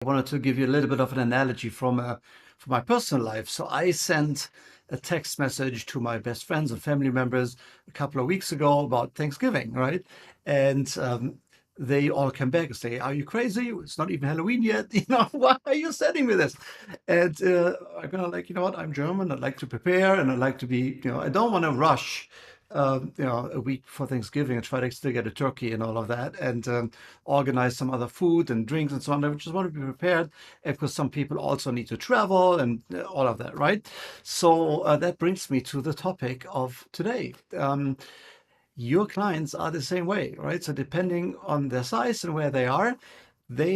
I wanted to give you a little bit of an analogy from my personal life. So I sent a text message to my best friends and family members a couple of weeks ago about Thanksgiving, right? And they all came back and say, "Are you crazy? It's not even Halloween yet. Why are you sending me this?" And I'm gonna like, what? I'm German. I'd like to prepare, and I'd like to be, I don't want to rush. A week before Thanksgiving and try to still get a turkey and all of that, and organize some other food and drinks and so on. I just want to be prepared because some people also need to travel and all of that, right? So that brings me to the topic of today. Your clients are the same way, right? So depending on their size and where they are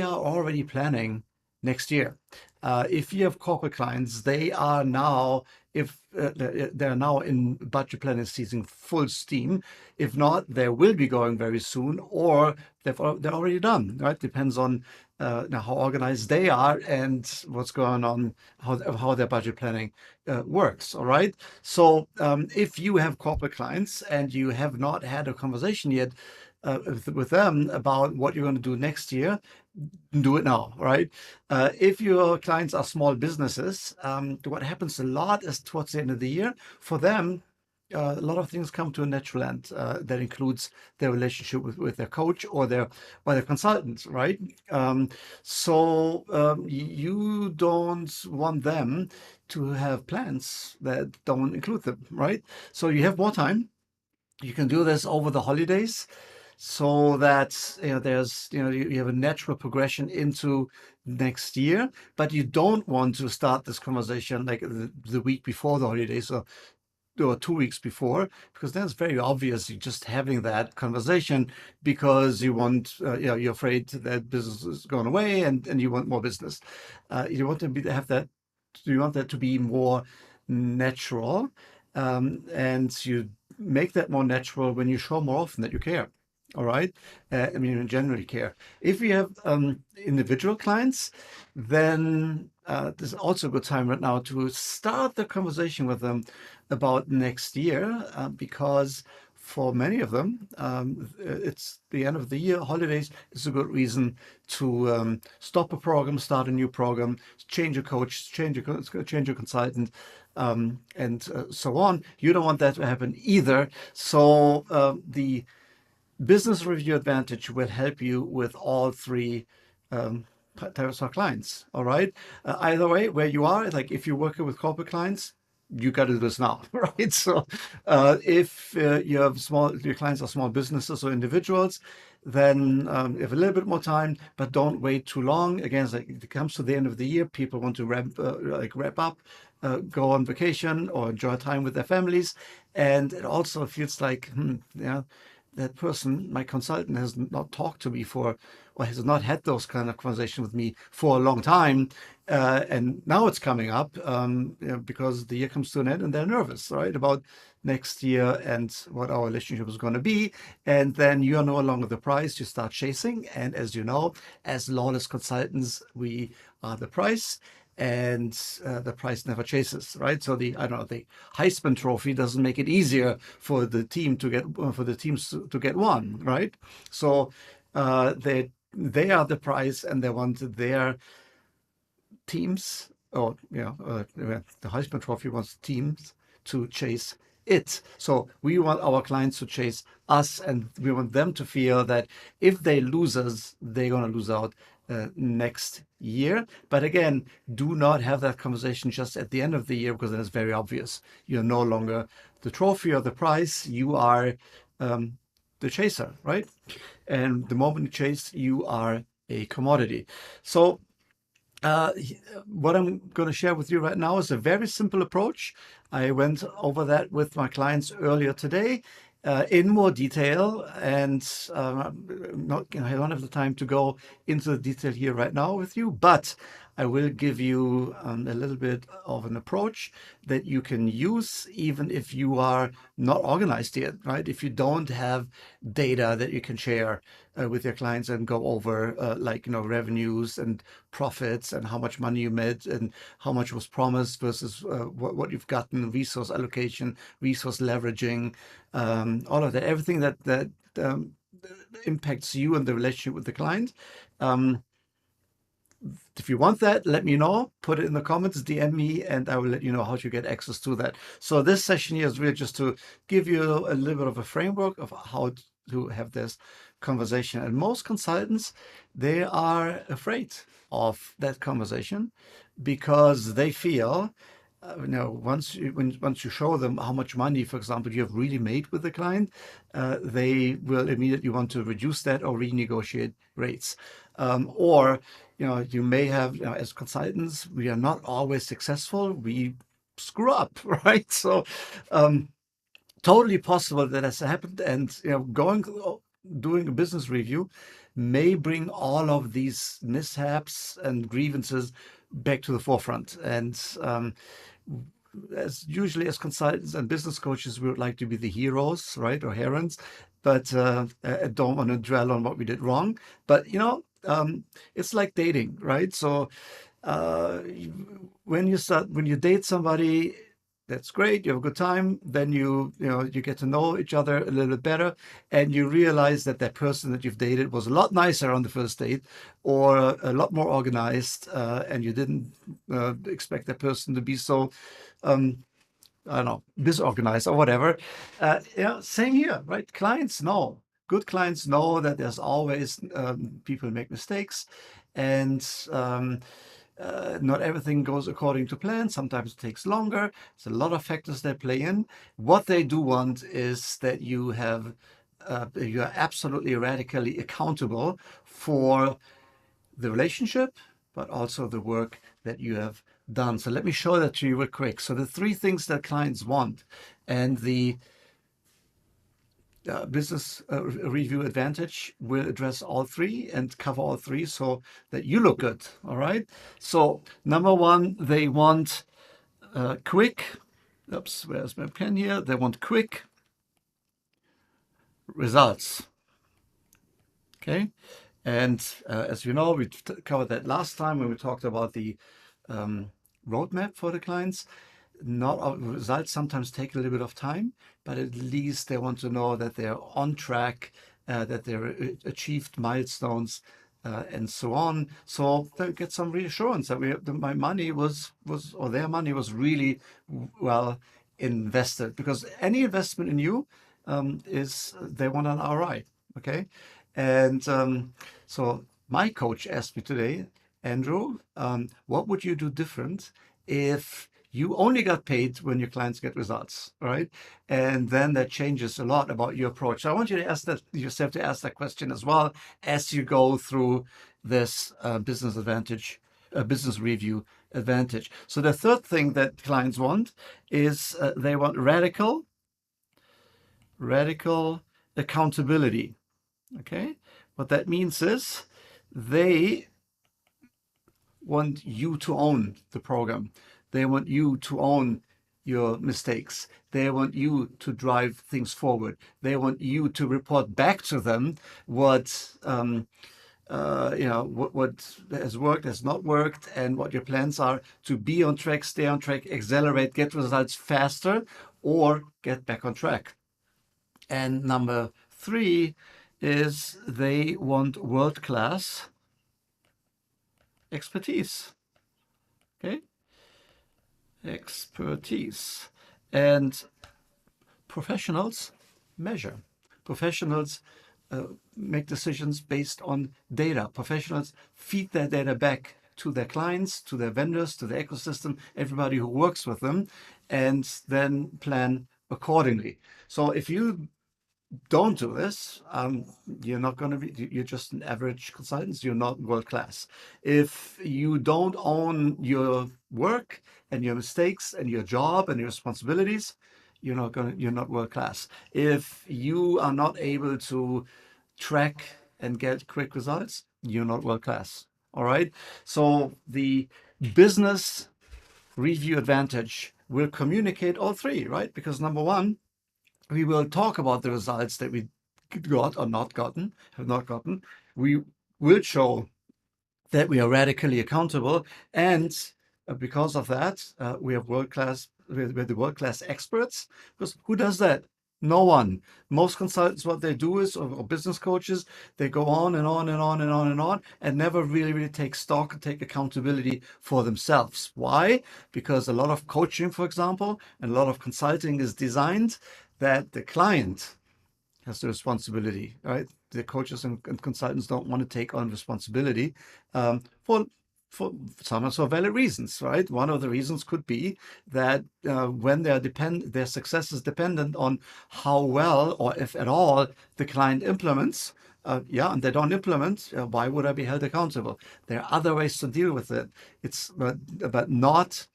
already planning next year. If you have corporate clients, they are now, if they're now in budget planning season full steam. If not, they will be going very soon, or they're already done, right? Depends on now how organized they are and what's going on, how their budget planning works. All right. So if you have corporate clients and you have not had a conversation yet with them about what you're going to do next year, do it now, right? If your clients are small businesses, what happens a lot is towards the end of the year, for them, a lot of things come to a natural end. That includes their relationship with their coach or their consultant, right? You don't want them to have plans that don't include them, right? So you have more time. You can do this over the holidays so that there's you have a natural progression into next year, but you don't want to start this conversation like the week before the holidays or 2 weeks before, because then it's very obvious you're just having that conversation because you want you're afraid that business is going away and you want more business. You want to have that. You want that to be more natural, and you make that more natural when you show more often that you care. All right. I mean, you generally care. If you have individual clients, then there's also a good time right now to start the conversation with them about next year, because for many of them, it's the end of the year, holidays is a good reason to stop a program, start a new program, change a coach, change a consultant, and so on. You don't want that to happen either. So the Business Review Advantage will help you with all three types of clients. All right. Either way, where you are, like if you're working with corporate clients, you got to do this now, right? So, if your clients are small businesses or individuals, then you have a little bit more time, but don't wait too long. Again, it's like it comes to the end of the year, people want to wrap up, go on vacation or enjoy time with their families, and it also feels like, yeah, that person, my consultant, has not talked to me for, or has not had those kind of conversations with me for a long time. And now it's coming up because the year comes to an end and they're nervous, right, about next year and what our relationship is going to be. And then you are no longer the price, you start chasing. And as you know, as lawless consultants, we are the price, and the price never chases, right? So the Heisman Trophy doesn't make it easier for the teams to get one, right? So they are the price, and they want their teams, or the Heisman Trophy wants teams to chase it. So we want our clients to chase us, and we want them to feel that if they lose us, they're going to lose out next year. But again, do not have that conversation just at the end of the year, because then it's very obvious. You're no longer the trophy or the prize. You are the chaser, right? And the moment you chase, you are a commodity. So uh, what I'm going to share with you right now is a very simple approach. I went over that with my clients earlier today in more detail, and I don't have the time to go into the detail here right now with you, but I will give you a little bit of an approach that you can use even if you are not organized yet, right? If you don't have data that you can share with your clients and go over revenues and profits and how much money you made and how much was promised versus what you've gotten, resource allocation, resource leveraging, all of that, everything that impacts you and the relationship with the client. Um, if you want that, let me know. Put it in the comments, DM me, and I will let you know how to get access to that. So this session here is really just to give you a little bit of a framework of how to have this conversation. And most consultants, they are afraid of that conversation because they feel, once you show them how much money, for example, you have really made with the client, they will immediately want to reduce that or renegotiate rates. Or you may have, as consultants, we are not always successful. We screw up, right? So totally possible that has happened. And doing a business review may bring all of these mishaps and grievances back to the forefront. And as usually as consultants and business coaches, we would like to be the heroes, right, or heroines, but I don't want to dwell on what we did wrong. But it's like dating, right? So when you date somebody, that's great. You have a good time. Then you get to know each other a little bit better, and you realize that that person that you've dated was a lot nicer on the first date, or a lot more organized, and you didn't expect that person to be so, I don't know, disorganized or whatever. Same here, right? Clients know. Good clients know that there's always people make mistakes, and not everything goes according to plan. Sometimes it takes longer. There's a lot of factors that play in. What they do want is that you are absolutely radically accountable for the relationship, but also the work that you have done. So let me show that to you real quick. So the three things that clients want, and the business review advantage will address all three and cover all three so that you look good. All right. So number one, they want quick. Oops, where's my pen here? They want quick results. Okay. And as you know, we covered that last time when we talked about the roadmap for the clients. Not all results sometimes take a little bit of time, but at least they want to know that they're on track, that they're achieved milestones, and so on. So they get some reassurance that my money was or their money was really well invested, because any investment in you is they want an ROI. Okay, and so my coach asked me today, Andrew, what would you do different if you only got paid when your clients get results, right? And then that changes a lot about your approach. So I want you to ask that yourself, to ask that question as well as you go through this business review advantage. So the third thing that clients want is they want radical accountability. Okay, what that means is they want you to own the program. They want you to own your mistakes. They want you to drive things forward. They want you to report back to them what what has worked, has not worked, and what your plans are to be on track, stay on track, accelerate, get results faster, or get back on track. And number three is they want world-class expertise. Okay, expertise. And professionals measure. Professionals make decisions based on data. Professionals feed their data back to their clients, to their vendors, to the ecosystem, everybody who works with them, and then plan accordingly. So if you don't do this, you're not going to be, you're just an average consultant. You're not world class. If you don't own your work and your mistakes and your job and your responsibilities, you're not world class. If you are not able to track and get quick results, you're not world class. All right. So the business review advantage will communicate all three, right? Because number one, we will talk about the results that we got or have not gotten. We will show that we are radically accountable, and because of that, we have we're the world-class experts. Because who does that? No one. Most consultants, what they do is, or business coaches, they go on and on and on and on and on and never really take stock and take accountability for themselves. Why? Because a lot of coaching, for example, and a lot of consulting is designed that the client has the responsibility, right? The coaches and consultants don't want to take on responsibility for some for valid reasons, right? One of the reasons could be that when their success is dependent on how well or if at all the client implements. Yeah, and they don't implement. Why would I be held accountable? There are other ways to deal with it. It's but not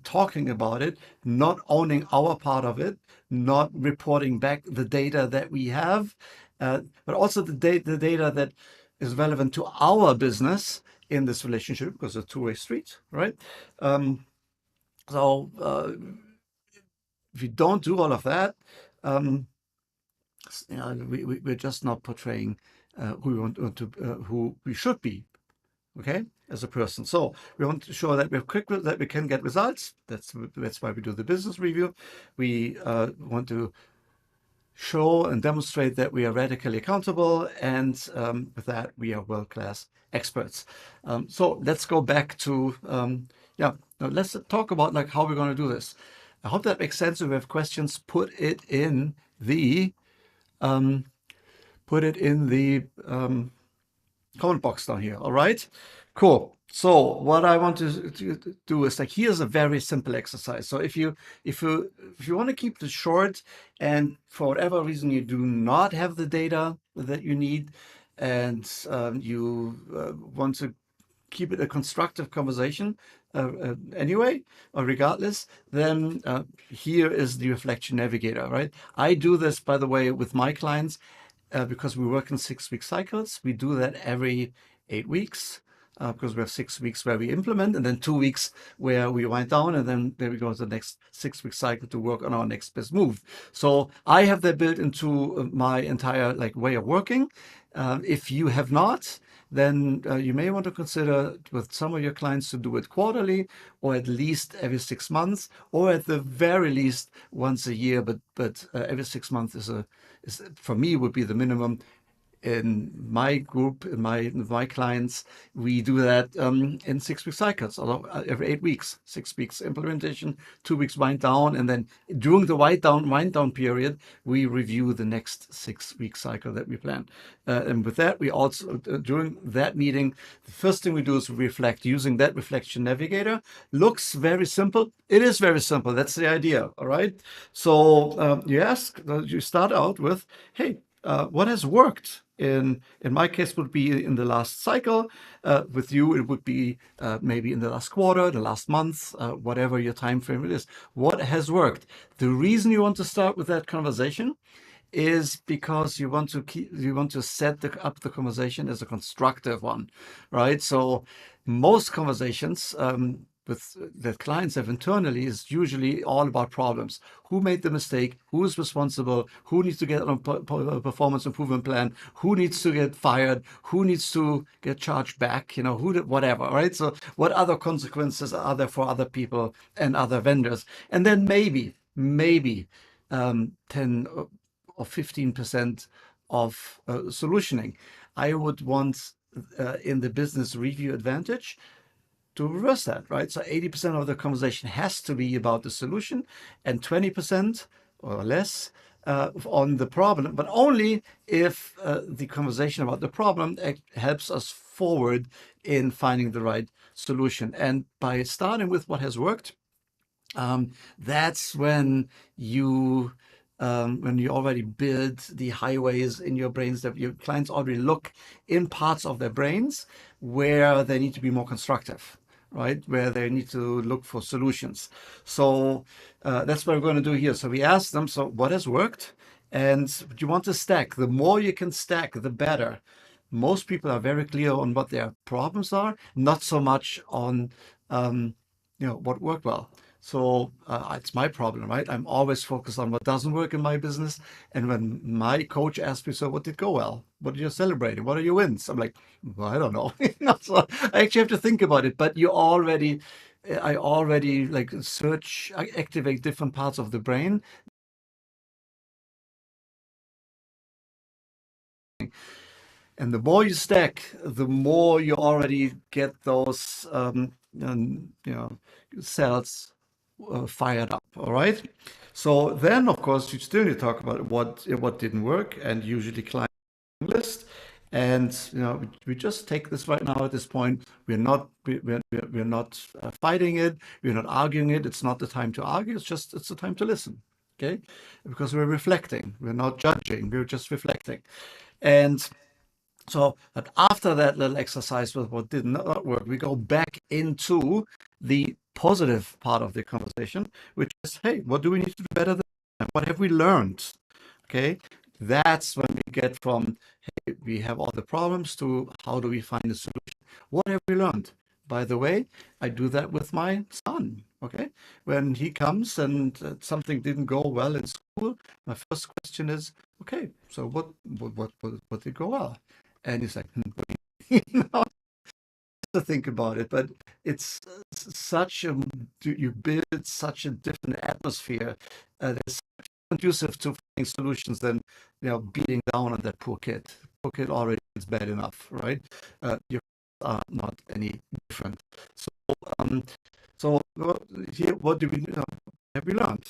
talking about it, not owning our part of it, not reporting back the data that we have, but also the data that is relevant to our business in this relationship, because it's a two-way street, right? Um, so if you don't do all of that, um, we're just not portraying who we want to, who we should be, okay, as a person. So we want to show that we're quick, that we can get results. That's why we do the business review. We want to show and demonstrate that we are radically accountable, and with that we are world-class experts. So let's go back to yeah. Now let's talk about like how we're going to do this. I hope that makes sense. If you have questions, put it in the um, comment box down here. All right, cool. So what I want to do is like, here's a very simple exercise. So if you want to keep this short, and for whatever reason you do not have the data that you need, and you want to keep it a constructive conversation anyway, or regardless, then here is the reflection navigator, right? I do this, by the way, with my clients because we work in 6-week cycles. We do that every 8 weeks. Because we have 6 weeks where we implement, and then 2 weeks where we wind down, and then there we go to the next 6-week cycle to work on our next best move. So I have that built into my entire like way of working. If you have not, then you may want to consider with some of your clients to do it quarterly, or at least every 6 months, or at the very least once a year. But every 6 months is for me would be the minimum. In my group, in my clients, we do that in 6-week cycles, although every 8 weeks, 6 weeks implementation, 2 weeks wind down, and then during the wind down period, we review the next 6-week cycle that we plan. And with that, we also during that meeting, the first thing we do is reflect using that reflection navigator. Looks very simple. It is very simple. That's the idea. All right. So you start out with, hey, what has worked? In my case, would be in the last cycle. With you, it would be maybe in the last quarter, the last month, whatever your time frame it is. What has worked? The reason you want to start with that conversation is because you want to set up the conversation as a constructive one, right? So most conversations with that clients have internally is usually all about problems. Who made the mistake? Who is responsible? Who needs to get on a performance improvement plan? Who needs to get fired? Who needs to get charged back? You know, who did whatever, right? So what other consequences are there for other people and other vendors? And then maybe 10 or 15% of solutioning. I would want in the business review advantage to reverse that, right? So 80% of the conversation has to be about the solution, and 20% or less on the problem, but only if the conversation about the problem helps us forward in finding the right solution. And by starting with what has worked, that's when you already build the highways in your brains, that your clients already look in parts of their brains where they need to be more constructive, right? Where they need to look for solutions. So that's what we're going to do here. So we ask them, so what has worked? And you want to stack. The more you can stack, the better. Most people are very clear on what their problems are, not so much on what worked well. So it's my problem, right? I'm always focused on what doesn't work in my business. And when my coach asks me, so what did go well? What are you celebrating? What are your wins? I'm like, well, I don't know. So I actually have to think about it. But I already like I activate different parts of the brain And the more you stack, the more you already get those cells fired up. All right. So then, of course, you still need to talk about what didn't work, and usually client list. And we just take this right now at this point. We're not fighting it. We're not arguing it. It's not the time to argue. It's the time to listen. Okay, because we're reflecting. We're not judging. We're just reflecting. And so that after that little exercise with what did not work, we go back into the positive part of the conversation, which is, hey, what do we need to do better than that? What have we learned? Okay, that's when we get from, hey, we have all the problems to how do we find a solution? What have we learned? By the way, I do that with my son. Okay, when he comes and something didn't go well in school, my first question is, okay, so what did go well? And he's like, you know, to think about it, but it's such a you build such a different atmosphere that's conducive to finding solutions than beating down on that poor kid. Poor kid already is bad enough, right? Your are not any different. So, so here, what do we have we learned?